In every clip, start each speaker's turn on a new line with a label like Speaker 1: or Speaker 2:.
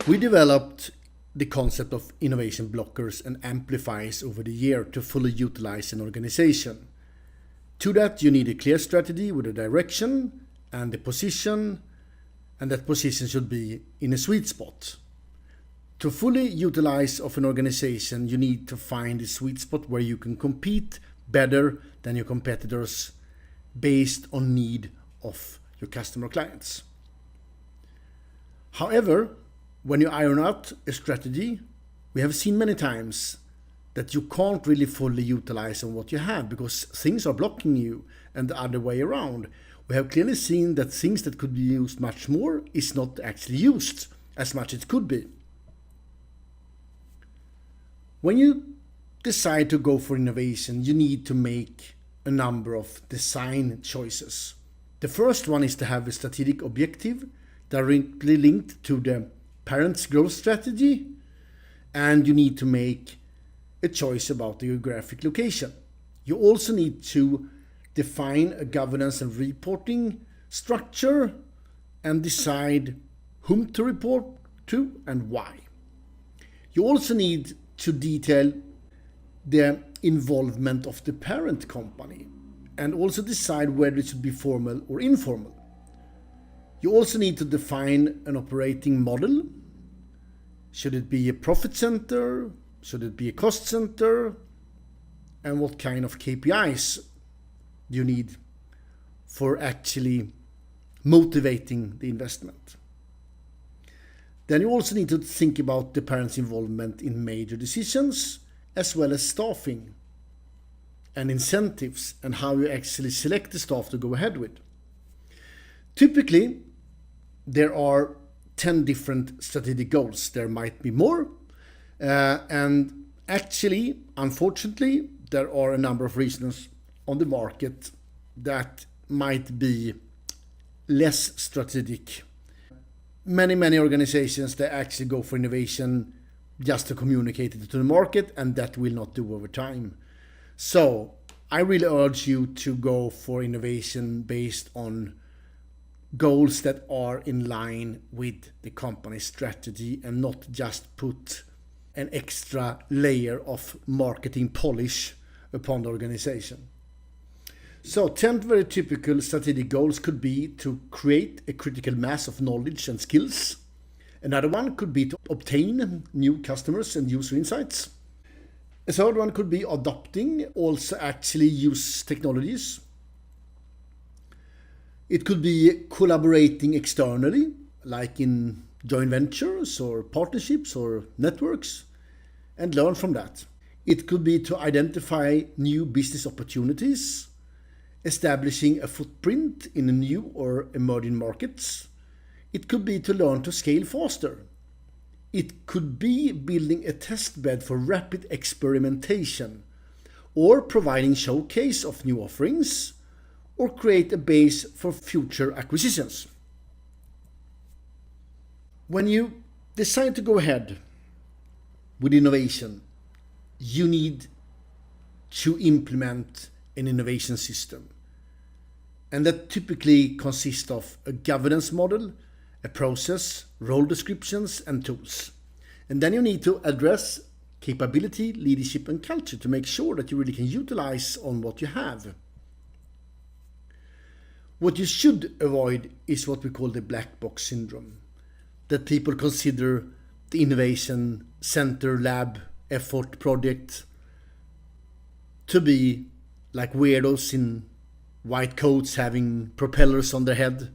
Speaker 1: We developed the concept of innovation blockers and amplifiers over the year to fully utilize an organization. To that, you need a clear strategy with a direction and a position, and that position should be in a sweet spot. To fully utilize of an organization, you need to find a sweet spot where you can compete better than your competitors based on need of your customer clients. However, when you iron out a strategy, we have seen many times that you can't really fully utilize on what you have because things are blocking you and the other way around. We have clearly seen that things that could be used much more is not actually used as much as it could be. When you decide to go for innovation, you need to make a number of design choices. The first one is to have a strategic objective directly linked to the parent's growth strategy, and you need to make a choice about the geographic location. You also need to define a governance and reporting structure and decide whom to report to and why. You also need to detail the involvement of the parent company and also decide whether it should be formal or informal. You also need to define an operating model. Should it be a profit center? Should it be a cost center? And what kind of KPIs do you need for actually motivating the investment? Then you also need to think about the parent's involvement in major decisions, as well as staffing and incentives and how you actually select the staff to go ahead with. Typically, there are 10 different strategic goals. There might be more. And actually, unfortunately, there are a number of reasons on the market that might be less strategic. Many organizations, they actually go for innovation just to communicate it to the market, and that will not do over time. So I really urge you to go for innovation based on goals that are in line with the company's strategy and not just put an extra layer of marketing polish upon the organization. So 10 very typical strategic goals could be to create a critical mass of knowledge and skills. Another one could be to obtain new customers and user insights. A third one could be adopting, also actually use technologies. It could be collaborating externally, like in joint ventures or partnerships or networks, and learn from that. It could be to identify new business opportunities, establishing a footprint in a new or emerging markets. It could be to learn to scale faster. It could be building a test bed for rapid experimentation, or providing showcase of new offerings, or create a base for future acquisitions. When you decide to go ahead with innovation, you need to implement an innovation system. And that typically consists of a governance model, a process, role descriptions, and tools. And then you need to address capability, leadership, and culture to make sure that you really can utilize on what you have. What you should avoid is what we call the black box syndrome, that people consider the innovation center, lab, effort, project to be like weirdos in white coats having propellers on their head.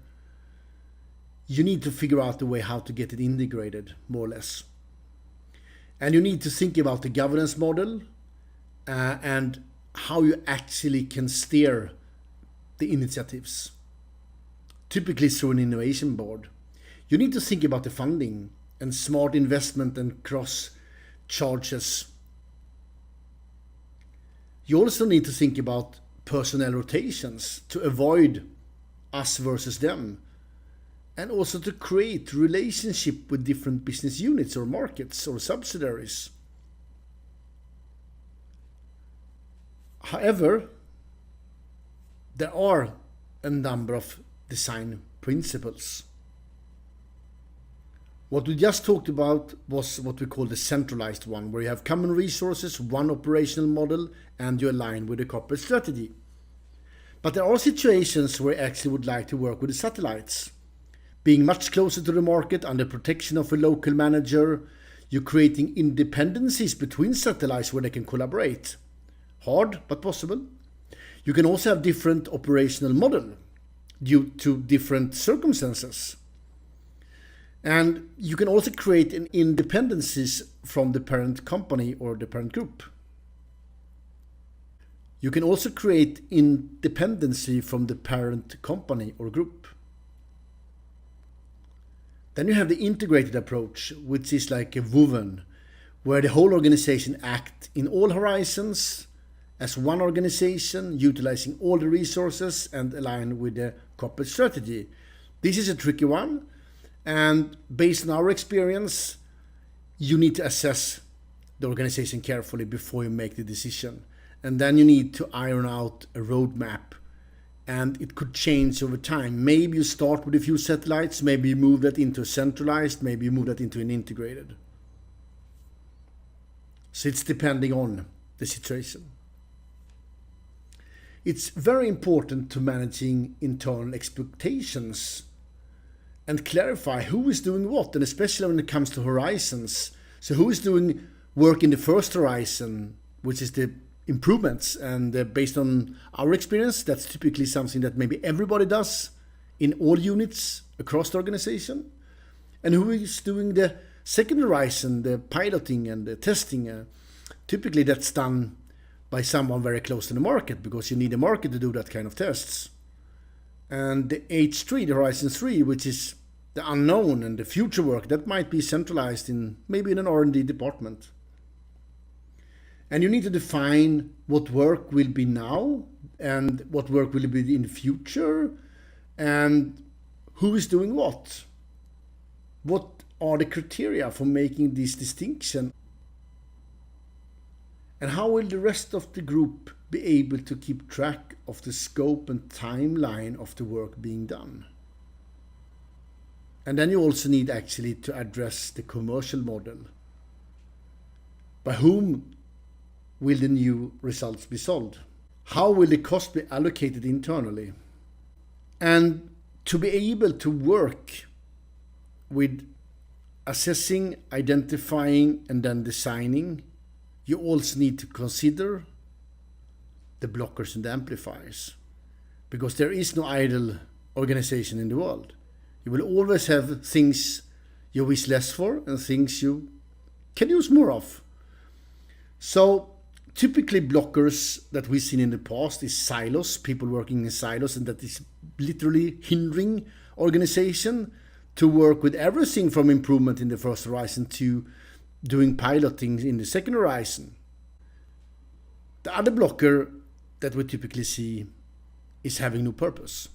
Speaker 1: You need to figure out a way how to get it integrated, more or less. And you need to think about the governance model and how you actually can steer the initiatives, typically through an innovation board. You need to think about the funding and smart investment and cross charges. You also need to think about personnel rotations to avoid us versus them, and also to create relationship with different business units or markets or subsidiaries. However, there are a number of design principles. What we just talked about was what we call the centralized one, where you have common resources, one operational model, and you align with the corporate strategy. But there are situations where I actually would like to work with the satellites. Being much closer to the market under protection of a local manager, you're creating independencies between satellites where they can collaborate. Hard, but possible. You can also have different operational model due to different circumstances. And you can also create an independencies from the parent company or the parent group. You can also create independency from the parent company or group. Then you have the integrated approach, which is like a woven, where the whole organization acts in all horizons as one organization, utilizing all the resources and align with the corporate strategy. This is a tricky one, and based on our experience, you need to assess the organization carefully before you make the decision. And then you need to iron out a roadmap, and it could change over time. Maybe you start with a few satellites, maybe you move that into a centralized, maybe you move that into an integrated. So it's depending on the situation. It's very important to managing internal expectations and clarify who is doing what, and especially when it comes to horizons. So who is doing work in the first horizon, which is the improvements, and based on our experience, that's typically something that maybe everybody does in all units across the organization. And who is doing the second horizon, the piloting and the testing? Typically that's done by someone very close to the market, because you need a market to do that kind of tests. And the H3, the Horizon 3, which is the unknown and the future work, that might be centralized in maybe in an R&D department. And you need to define what work will be now and what work will be in the future, and who is doing what. What are the criteria for making this distinction? And how will the rest of the group be able to keep track of the scope and timeline of the work being done? And then you also need actually to address the commercial model. By whom will the new results be sold? How will the cost be allocated internally? And to be able to work with assessing, identifying, and then designing, you also need to consider the blockers and the amplifiers, because there is no idle organization in the world. You will always have things you wish less for and things you can use more of. So typically blockers that we've seen in the past is silos, people working in silos, and that is literally hindering organization to work with everything from improvement in the first horizon to doing piloting in the second horizon. The other blocker that we typically see is having no purpose.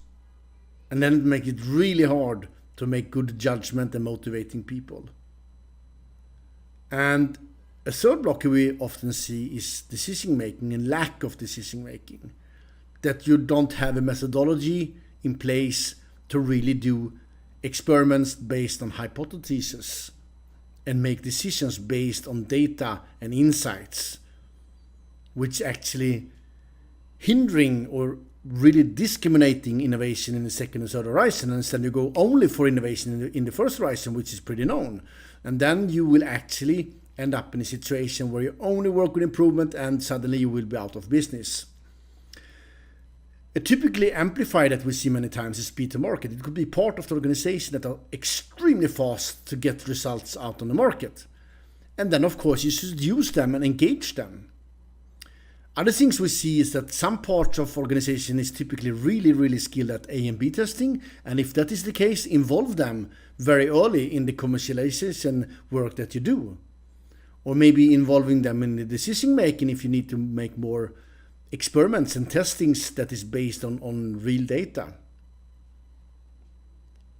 Speaker 1: And then it makes it really hard to make good judgment and motivating people. And a third blocker we often see is decision making and lack of decision making. That you don't have a methodology in place to really do experiments based on hypotheses and make decisions based on data and insights, which actually hindering or really discriminating innovation in the second and third horizon. And instead you go only for innovation in the first horizon, which is pretty known. And then you will actually end up in a situation where you only work with improvement and suddenly you will be out of business. A typically amplifier that we see many times is speed to market. It could be part of the organization that are extremely fast to get results out on the market. And then of course you should use them and engage them. Other things we see is that some parts of organization is typically really skilled at A and B testing, and if that is the case, involve them very early in the commercialization work that you do. Or maybe involving them in the decision making if you need to make more experiments and testings that is based on real data.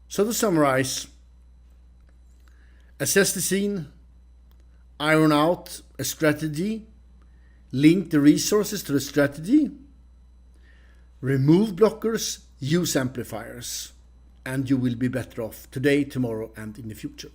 Speaker 1: So to summarize, assess the scene, iron out a strategy, link the resources to the strategy, remove blockers, use amplifiers, and you will be better off today, tomorrow, and in the future.